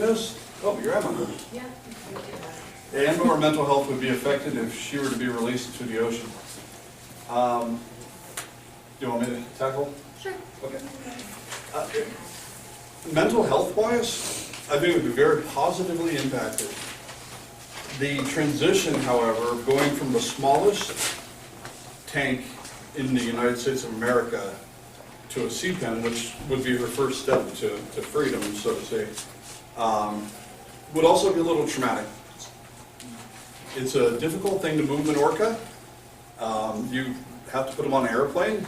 Oh, you're Emma. Yeah. And/or mental health would be affected if she were to be released to the ocean. Do you want me to tackle? Sure. Okay. Mental health-wise, I think it would be very positively impacted. The transition, however, going from the smallest tank in the United States of America to a sea pen, which would be her first step to freedom, so to say, would also be a little traumatic. It's a difficult thing to move an orca. You have to put them on an airplane.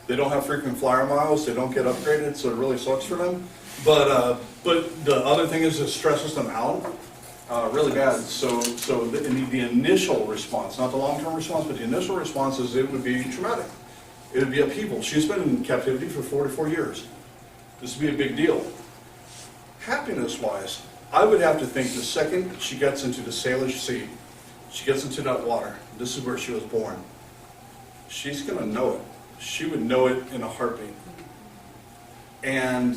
They don't have frequent flyer miles. They don't get upgraded, so it really sucks for them. But the other thing is it stresses them out really bad. So the initial response, not the long-term response, but the initial response is it would be traumatic. It would be upheaval. She's been in captivity for 44 years. This would be a big deal. Happiness-wise, I would have to think the second she gets into the Salish Sea, she gets into that water, this is where she was born, she's going to know it. She would know it in a heartbeat. And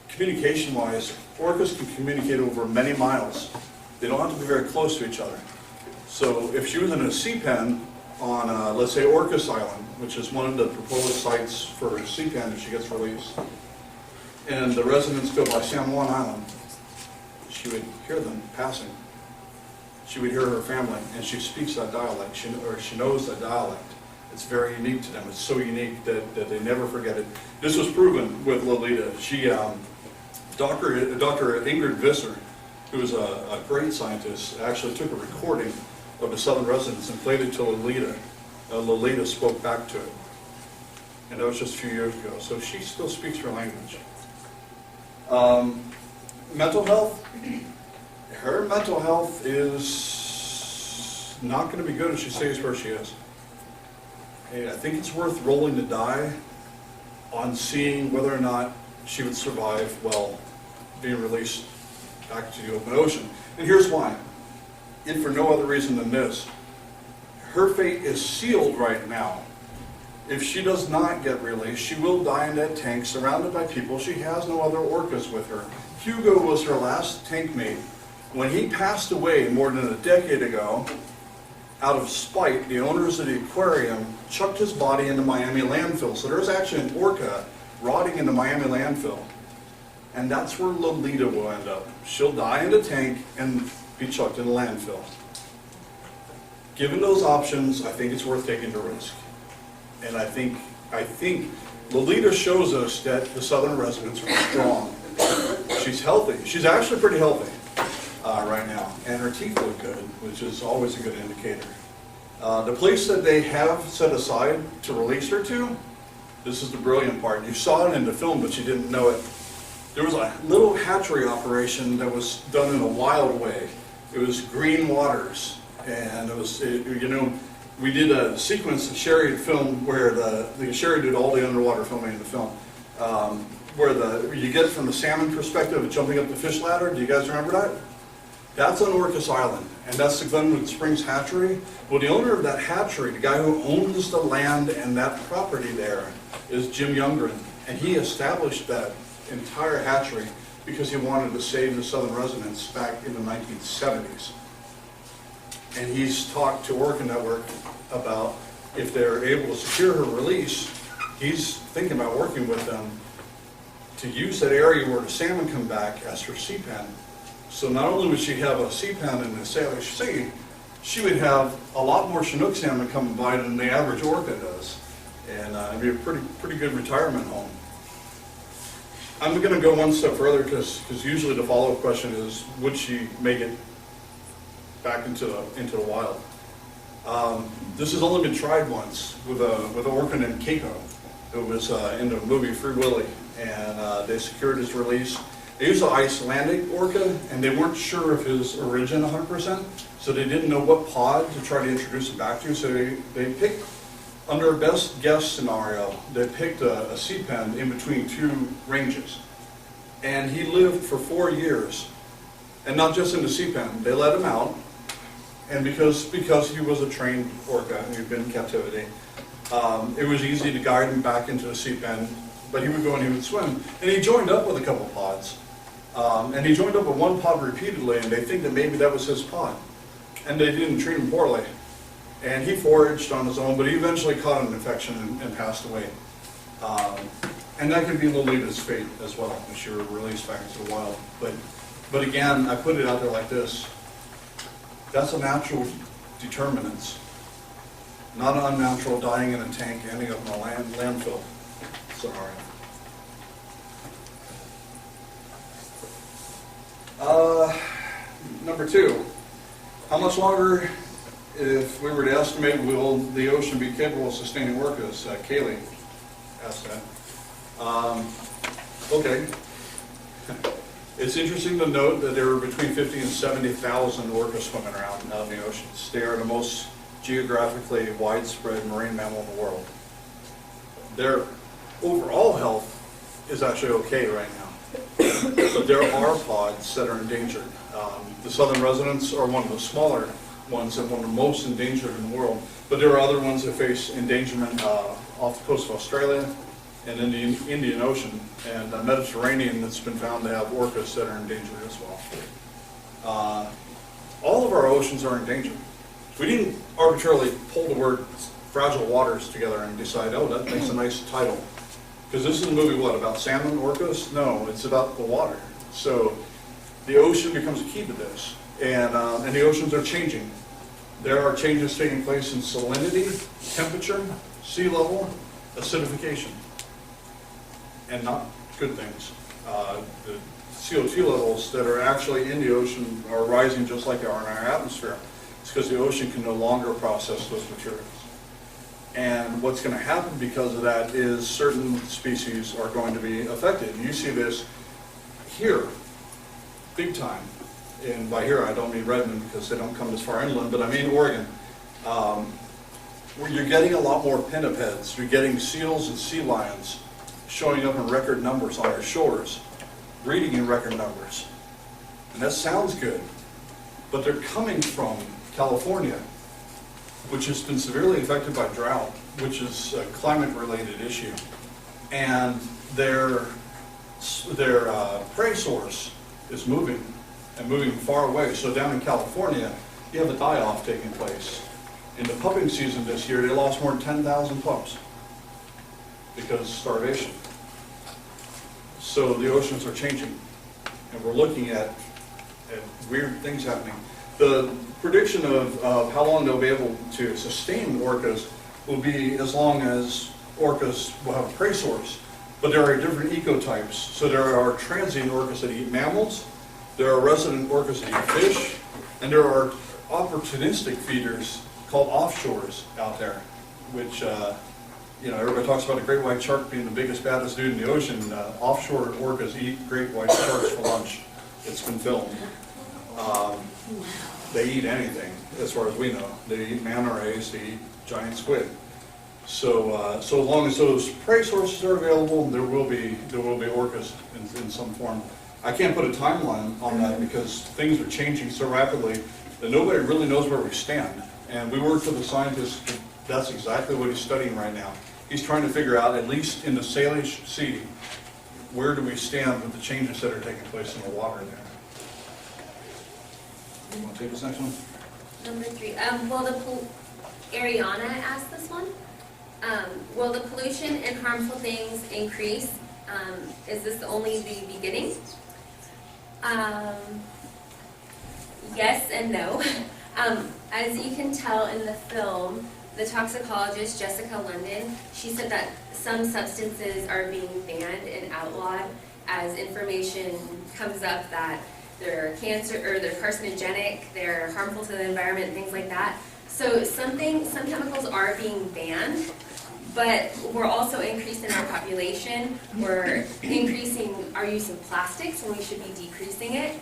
communication-wise, orcas can communicate over many miles. They don't have to be very close to each other. So if she was in a sea pen on, let's say, Orcas Island, which is one of the proposed sites for a sea pen if she gets released, and the residents go by San Juan Island, she would hear them passing. She would hear her family, and she speaks that dialect, she knows that dialect. It's very unique to them. It's so unique that they never forget it. This was proven with Lolita. She, Dr. Ingrid Visser, who was a great scientist, actually took a recording of the southern residents and played it to Lolita. Lolita spoke back to it. And that was just a few years ago. So she still speaks her language. Mental health, her mental health is not going to be good if she stays where she is. And I think it's worth rolling the die on seeing whether or not she would survive while being released back to the open ocean. And here's why. If for no other reason than this, her fate is sealed right now. If she does not get released, she will die in that tank surrounded by people. She has no other orcas with her. Hugo was her last tank mate. When he passed away more than a decade ago, out of spite, the owners of the aquarium chucked his body into Miami landfill. So there's actually an orca rotting in the Miami landfill. And that's where Lolita will end up. She'll die in the tank and be chucked in the landfill. Given those options, I think it's worth taking the risk. And I think Lolita shows us that the southern residents are strong. She's healthy. She's actually pretty healthy right now. And her teeth look good, which is always a good indicator. The place that they have set aside to release her to, this is the brilliant part. You saw it in the film, but you didn't know it. There was a little hatchery operation that was done in a wild way. It was green waters. And it was, you know, we did a sequence that Shari had filmed where Shari did all the underwater filming in the film, where you get from the salmon perspective of jumping up the fish ladder. Do you guys remember that? That's on Orcas Island, and that's the Glenwood Springs hatchery. Well, the owner of that hatchery, the guy who owns the land and that property there, is Jim Youngren, and he established that entire hatchery because he wanted to save the southern residents back in the 1970s. And he's talked to Orca Network about if they're able to secure her release, he's thinking about working with them to use that area where the salmon come back as her sea pen. So not only would she have a sea pen in the Salish Sea, she would have a lot more Chinook salmon coming by than the average orca does. And it'd be a pretty good retirement home. I'm going to go one step further because usually the follow-up question is, would she make it back into the wild? This has only been tried once with an orca named Keiko. It was in the movie Free Willy, and they secured his release. They used an Icelandic orca, and they weren't sure of his origin 100%, so they didn't know what pod to try to introduce him back to, so they picked, under a best guess scenario, they picked a sea pen in between two ranges. And he lived for 4 years, and not just in the sea pen. They let him out, and because he was a trained orca and he'd been in captivity, it was easy to guide him back into the sea pen, but he would go and he would swim. And he joined up with a couple pods. And he joined up with one pod repeatedly, and they think that maybe that was his pod. And they didn't treat him poorly. And he foraged on his own, but he eventually caught an infection and passed away. And that could be Lolita's fate as well, when she was released back into the wild. But again, I put it out there like this. That's a natural determinants, not an unnatural dying in a tank, ending up in a landfill scenario. Number 2, how much longer, if we were to estimate, will the ocean be capable of sustaining orcas? Kaylee asked that. Okay. It's interesting to note that there are between 50 and 70,000 orcas swimming around out in the oceans. They are the most geographically widespread marine mammal in the world. Their overall health is actually okay right now. But there are pods that are endangered. The southern residents are one of the smaller ones and one of the most endangered in the world. But there are other ones that face endangerment off the coast of Australia and in the Indian Ocean and Mediterranean that's been found to have orcas that are endangered as well. All of our oceans are endangered. We didn't arbitrarily pull the word fragile waters together and decide, oh, that makes a nice title. Because this is a movie, what, about salmon, orcas? No, it's about the water. So the ocean becomes a key to this. And the oceans are changing. There are changes taking place in salinity, temperature, sea level, acidification. And not good things. The CO2 levels that are actually in the ocean are rising just like they are in our atmosphere. It's because the ocean can no longer process those materials. And what's going to happen because of that is certain species are going to be affected. You see this here, big time. And by here I don't mean Redmond because they don't come this far inland, but I mean Oregon. Where you're getting a lot more pinnipeds. You're getting seals and sea lions showing up in record numbers on our shores, breeding in record numbers. And that sounds good, but they're coming from California, which has been severely affected by drought, which is a climate-related issue. And their prey source is moving, and moving far away. So down in California, you have a die-off taking place. In the pupping season this year, they lost more than 10,000 pups because of starvation. So the oceans are changing, and we're looking at weird things happening. The prediction of how long they'll be able to sustain orcas will be as long as orcas will have a prey source. But there are different ecotypes. So there are transient orcas that eat mammals, there are resident orcas that eat fish, and there are opportunistic feeders called offshores out there, which everybody talks about a great white shark being the biggest, baddest dude in the ocean. Offshore orcas eat great white sharks for lunch. It's been filmed. They eat anything, as far as we know. They eat manta rays, they eat giant squid. So as long as those prey sources are available, there will be orcas in some form. I can't put a timeline on that because things are changing so rapidly that nobody really knows where we stand. And we work with a scientist, that's exactly what he's studying right now. He's trying to figure out, at least in the Salish Sea, where do we stand with the changes that are taking place in the water there. You want to take this next one? Number 3. Ariana asked this one. Will the pollution and harmful things increase? Is this only the beginning? Yes and no. As you can tell in the film, the toxicologist Jessica London, she said that some substances are being banned and outlawed as information comes up that they're cancer or they're carcinogenic, they're harmful to the environment, things like that. So some chemicals are being banned, but we're also increasing our population. We're increasing our use of plastics when we should be decreasing it.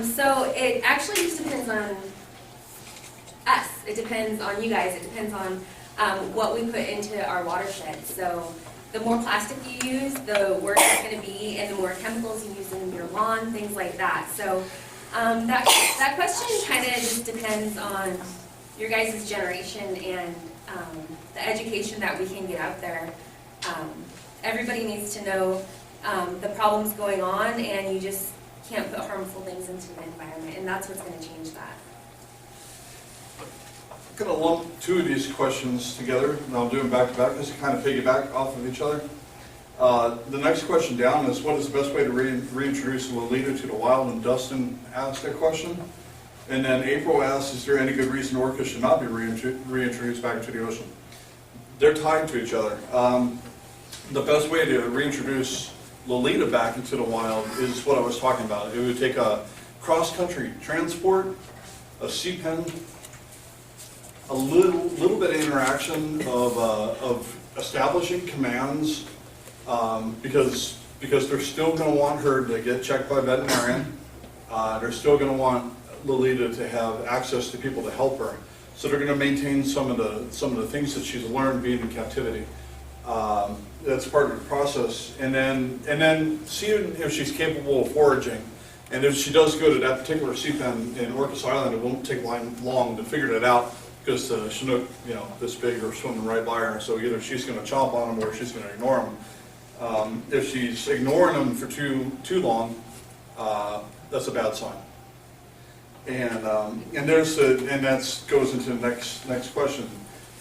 So it actually just depends on us. It depends on you guys. It depends on what we put into our watershed. So the more plastic you use, the worse it's going to be, and the more chemicals you use in your lawn, things like that. So that question kind of just depends on your guys' generation and the education that we can get out there. Everybody needs to know the problems going on, and you just can't put harmful things into the environment, and that's what's going to change that. I'm going to lump two of these questions together, and I'll do them back to back because they kind of piggyback off of each other. The next question down is, what is the best way to reintroduce Lolita to the wild? And Dustin asked that question. And then April asks, is there any good reason orcas should not be reintroduced back into the ocean? They're tied to each other. The best way to reintroduce Lolita back into the wild is what I was talking about. It would take a cross-country transport, a sea pen, a little bit of interaction of establishing commands, because they're still going to want her to get checked by a veterinarian. They're still going to want Lolita to have access to people to help her. So they're going to maintain some of the things that she's learned being in captivity. That's part of the process, and then seeing if she's capable of foraging. And if she does go to that particular sea pen in Orcas Island, it won't take long to figure that out, because the Chinook, this big, are swimming right by her. So either she's going to chomp on them or she's going to ignore them. If she's ignoring them for too long, that's a bad sign. And that goes into the next question.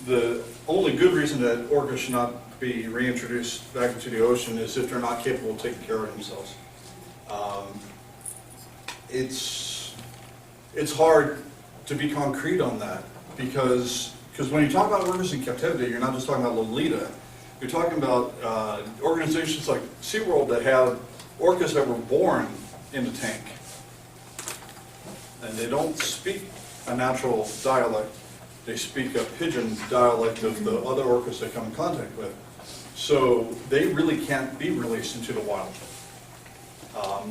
The only good reason that orcas should not be reintroduced back into the ocean is if they're not capable of taking care of themselves. It's hard to be concrete on that, because when you talk about orcas in captivity, you're not just talking about Lolita. You're talking about organizations like SeaWorld that have orcas that were born in the tank, and they don't speak a natural dialect. They speak a pigeon dialect of the other orcas they come in contact with. So they really can't be released into the wild.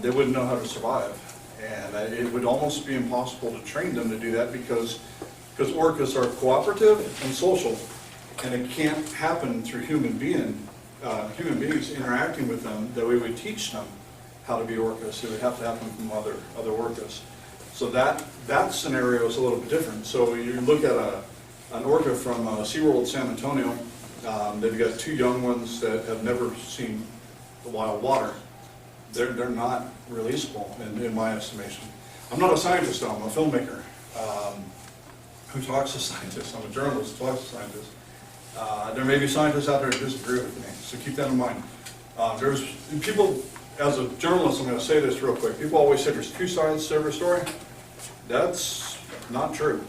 They wouldn't know how to survive. And it would almost be impossible to train them to do that, because orcas are cooperative and social, and it can't happen through human beings interacting with them that we would teach them how to be orcas. It would have to happen from other orcas. So that scenario is a little bit different. So you look at an orca from SeaWorld San Antonio. They've got two young ones that have never seen the wild water. They're not releasable in my estimation. I'm not a scientist though, I'm a filmmaker who talks to scientists. I'm a journalist who talks to scientists. There may be scientists out there who disagree with me, so keep that in mind. There's people, as a journalist, I'm going to say this real quick. People always say there's two sides to every story. That's not true.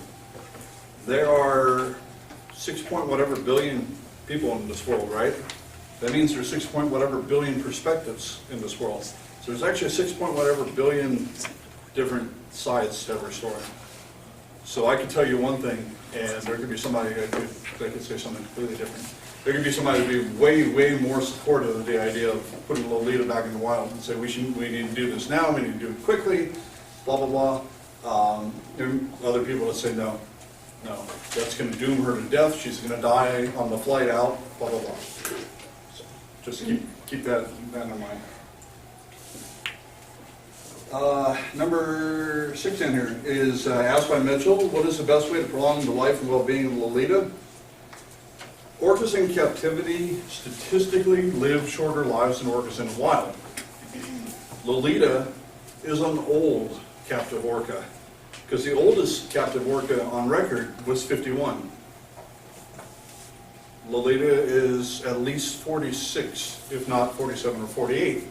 There are 6-point-whatever billion people in this world, right? That means there's 6-point-whatever billion perspectives in this world. So there's actually 6-point-whatever billion different sides to every story. So I could tell you one thing, and there could be somebody that could say something completely different. There could be somebody who would be way, way more supportive of the idea of putting Lolita back in the wild and say we need to do this now, we need to do it quickly, blah, blah, blah. There are other people that say no, that's going to doom her to death, she's going to die on the flight out, blah, blah, blah. So just keep that in mind. Number 16 here is asked by Mitchell, what is the best way to prolong the life and well-being of Lolita? Orcas in captivity statistically live shorter lives than orcas in the wild. Lolita is an old captive orca, because the oldest captive orca on record was 51. Lolita is at least 46, if not 47 or 48.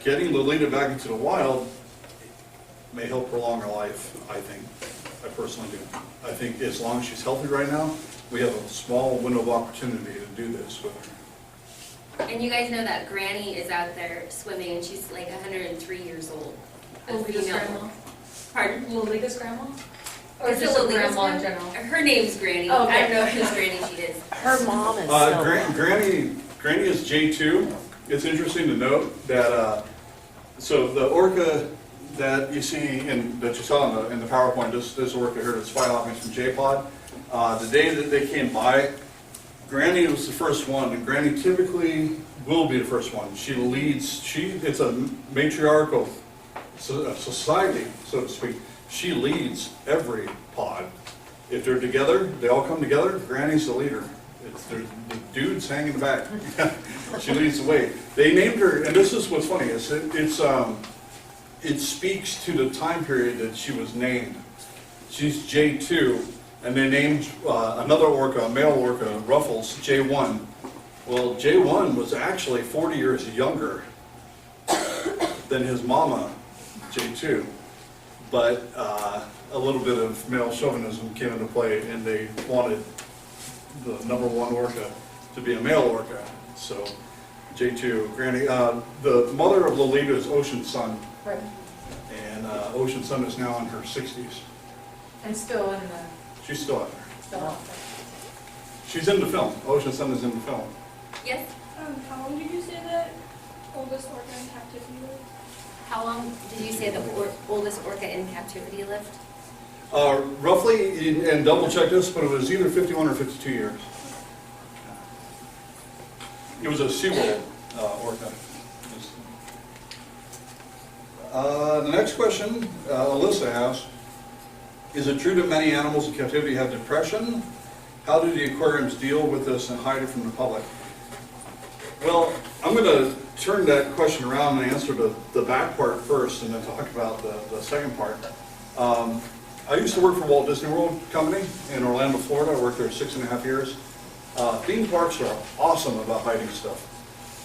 Getting Lolita back into the wild may help prolong her life, I think. I personally do. I think as long as she's healthy right now, we have a small window of opportunity to do this with her. And you guys know that Granny is out there swimming, and she's like 103 years old. Lolita's grandma? Pardon? Lolita's grandma? Or Is it just Lolita's grandma in grandma? general? Her name's Granny. Oh, okay. I don't know whose Granny she is. Her mom is still Granny is J2. It's interesting to note that so the orca that you see that you saw in the PowerPoint, this orca here that's fly hopping from J-Pod, the day that they came by, Granny was the first one, and Granny typically will be the first one. She leads. It's a matriarchal society, so to speak. She leads every pod. If they're together, they all come together. Granny's the leader. The dude's hanging back. She leads the way. They named her, and this is what's funny, is it speaks to the time period that she was named. She's J2, and they named another orca, a male orca, Ruffles, J1. Well, J1 was actually 40 years younger than his mama, J2. But a little bit of male chauvinism came into play, and they wanted the #1 orca to be a male orca. So J2, Granny. The mother of Lolita is Ocean's son. Right. And Ocean's son is now in her 60s. And still in the, She's still out there. still out there. She's in the film. Ocean's son is in the film. Yes? How long did you say that oldest orca in captivity was? How long did you say the oldest orca in captivity lived? Roughly, and double check this, but it was either 51 or 52 years. It was a SeaWorld orca. The next question Alyssa asked, is it true that many animals in captivity have depression? How do the aquariums deal with this and hide it from the public? Well, I'm going to turn that question around and answer the back part first and then talk about the second part. I used to work for Walt Disney World Company in Orlando, Florida. I worked there 6.5 years. Theme parks are awesome about hiding stuff.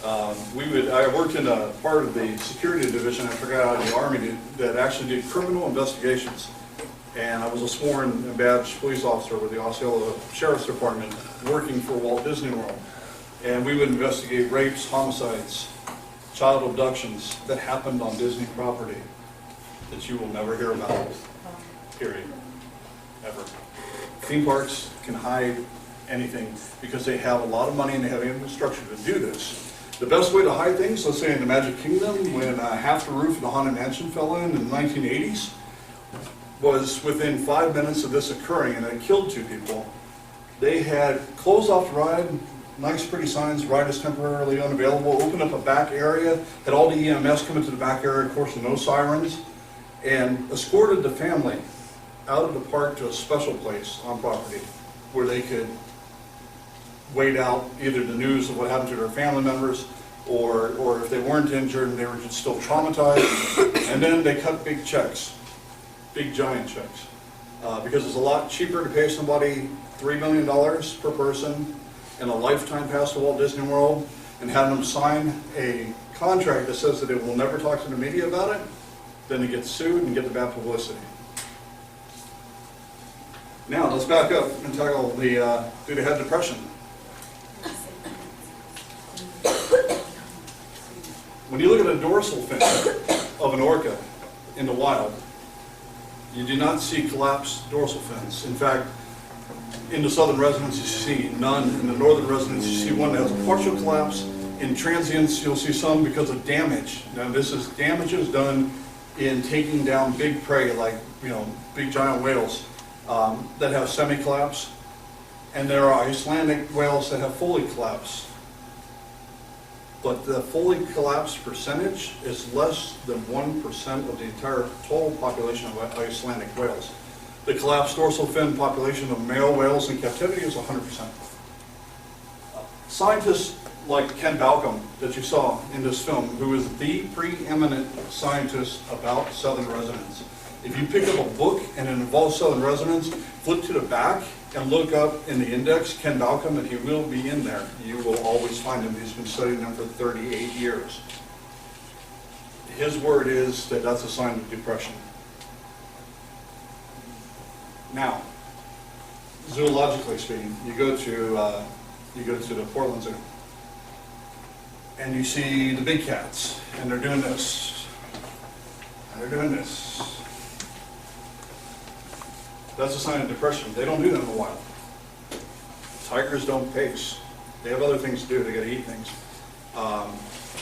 I worked in a part of the security division I forgot out of the Army that actually did criminal investigations. And I was a sworn and badged police officer with the Osceola Sheriff's Department working for Walt Disney World. And we would investigate rapes, homicides, child abductions that happened on Disney property that you will never hear about, period, ever. Theme parks can hide anything because they have a lot of money and they have infrastructure to do this. The best way to hide things, let's say in the Magic Kingdom, when half the roof of the Haunted Mansion fell in the 1980s, was within 5 minutes of this occurring, and it killed 2 people. They had closed off the ride, nice pretty signs, ride is temporarily unavailable, opened up a back area, had all the EMS come into the back area, of course, with no sirens, and escorted the family out of the park to a special place on property where they could wait out either the news of what happened to their family members or if they weren't injured and they were just still traumatized. And then they cut big checks, big giant checks, because it's a lot cheaper to pay somebody $3 million per person and a lifetime pass to Walt Disney World and have them sign a contract that says that they will never talk to the media about it than to get sued and get the bad publicity. Now let's back up and tackle the do they have depression? When you look at a dorsal fin of an orca in the wild, you do not see collapsed dorsal fins. In fact, in the southern residents you see none. In the northern residents you see one that has a partial collapse. In transients you'll see some because of damage. Now this is damages done in taking down big prey like big giant whales that have semi-collapse. And there are Icelandic whales that have fully collapsed. But the fully collapsed percentage is less than 1% of the entire total population of Icelandic whales. The collapsed dorsal fin population of male whales in captivity is 100%. Scientists like Ken Balcom that you saw in this film, who is the preeminent scientist about southern residents. If you pick up a book and it involves southern residents, flip to the back and look up in the index Ken Balcom, and he will be in there. You will always find him. He's been studying them for 38 years. His word is that that's a sign of depression. Now, zoologically speaking, you go to the Portland Zoo, and you see the big cats, and they're doing this, and they're doing this. That's a sign of depression. They don't do that in the wild. Tigers don't pace. They have other things to do. They got to eat things.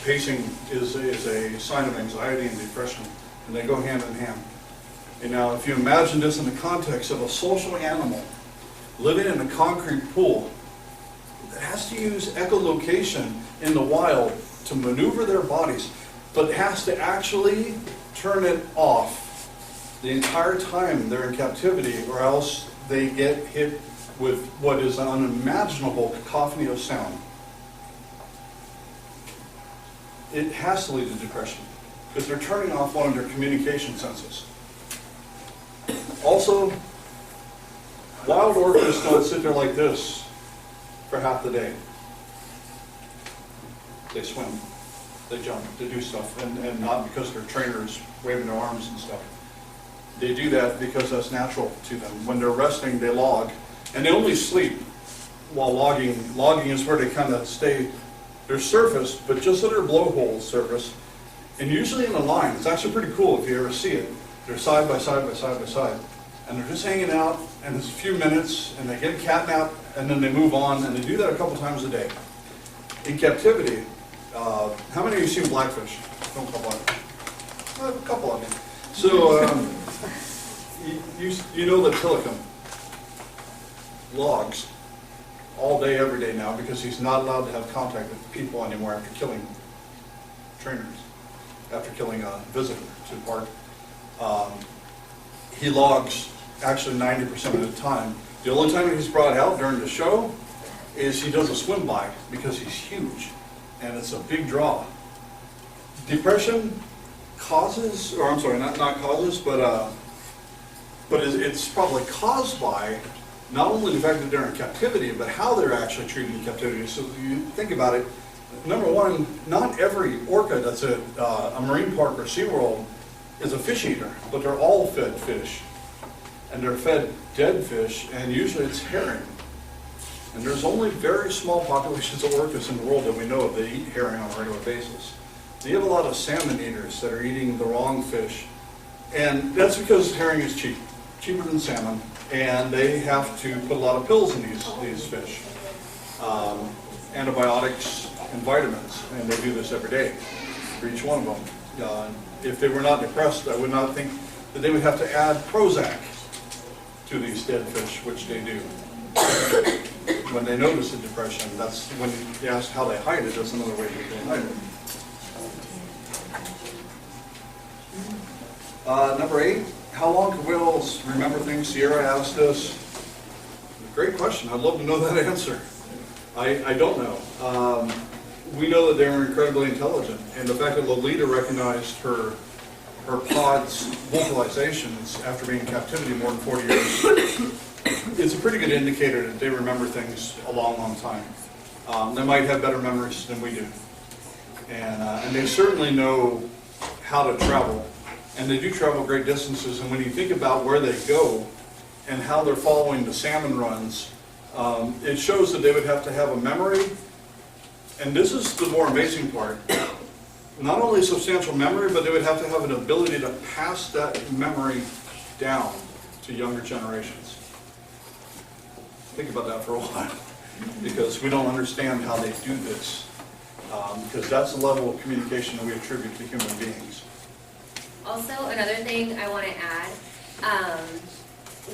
Pacing is a sign of anxiety and depression, and they go hand in hand. And now, if you imagine this in the context of a social animal living in a concrete pool that has to use echolocation in the wild to maneuver their bodies, but has to actually turn it off the entire time they're in captivity, or else they get hit with what is an unimaginable cacophony of sound, it has to lead to depression because they're turning off one of their communication senses. Also, wild orcas don't sit there like this for half the day. They swim, they jump, they do stuff, and not because their trainers waving their arms and stuff. They do that because that's natural to them. When they're resting, they log, and they only sleep while logging. Logging is where they kind of stay, they're surfaced, but just at their blowhole surface, and usually in a line. It's actually pretty cool if you ever see it. They're side by side by side by side, and they're just hanging out, and it's a few minutes, and they get a cat nap, and then they move on, and they do that a couple times a day. In captivity, how many of you have seen blackfish? Don't call blackfish. A couple of you. So, you know that Tilikum logs all day, every day now because he's not allowed to have contact with people anymore after killing trainers, after killing a visitor to the park. He logs actually 90% of the time. The only time he's brought out during the show is he does a swim by because he's huge and it's a big draw. Depression causes, or I'm sorry, not causes, but it's probably caused by not only the fact that they're in captivity, but how they're actually treated in captivity. So if you think about it, number one, not every orca that's at a marine park or SeaWorld is a fish eater, but they're all fed fish. And they're fed dead fish, and usually it's herring. And there's only very small populations of orcas in the world that we know of that eat herring on a regular basis. So you have a lot of salmon eaters that are eating the wrong fish. And that's because herring is cheap, cheaper than salmon, and they have to put a lot of pills in these fish. Antibiotics and vitamins, and they do this every day for each one of them. If they were not depressed, I would not think that they would have to add Prozac to these dead fish, which they do. When they notice the depression, that's when you ask how they hide it, that's another way they can hide it. Number 8, how long can whales remember things? Sierra asked us. Great question. I'd love to know that answer. I don't know. We know that they're incredibly intelligent, and the fact that Lolita recognized her pod's vocalizations after being in captivity more than 40 years is a pretty good indicator that they remember things a long, long time. They might have better memories than we do, and they certainly know how to travel. And they do travel great distances, and when you think about where they go and how they're following the salmon runs, it shows that they would have to have a memory, and this is the more amazing part, not only substantial memory, but they would have to have an ability to pass that memory down to younger generations. Think about that for a while, because we don't understand how they do this, because that's the level of communication that we attribute to human beings. Also, another thing I want to add,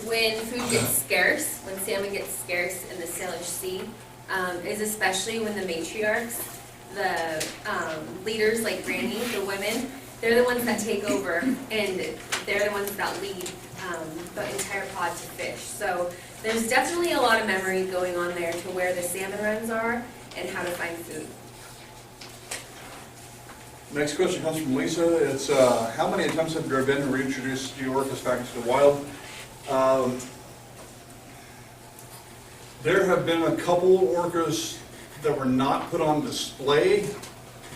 when food gets scarce, when salmon gets scarce in the Salish Sea, is especially when the matriarchs, the leaders like Granny, the women, they're the ones that take over, and they're the ones that lead the entire pod to fish. So there's definitely a lot of memory going on there to where the salmon runs are and how to find food. Next question comes from Lisa. It's how many attempts have there been to reintroduce orcas back into the wild? There have been a couple orcas that were not put on display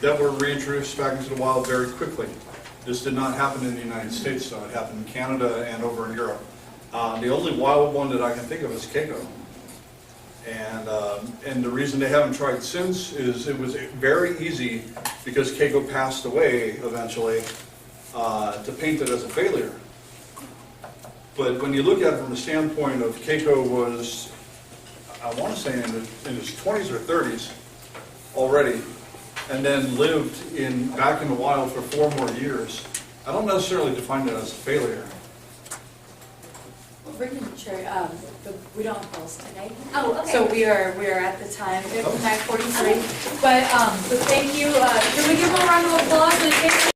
that were reintroduced back into the wild very quickly. This did not happen in the United States, though. It happened in Canada and over in Europe. The only wild one that I can think of is Keiko. And the reason they haven't tried since is it was very easy, because Keiko passed away eventually, to paint it as a failure. But when you look at it from the standpoint of Keiko was, I want to say in his 20s or 30s already, and then lived back in the wild for 4 more years, I don't necessarily define it as a failure. Rick and Shari, we don't have calls today. Oh, okay. So we are at the time, it's 9:43. But thank you. Can we give them a round of applause?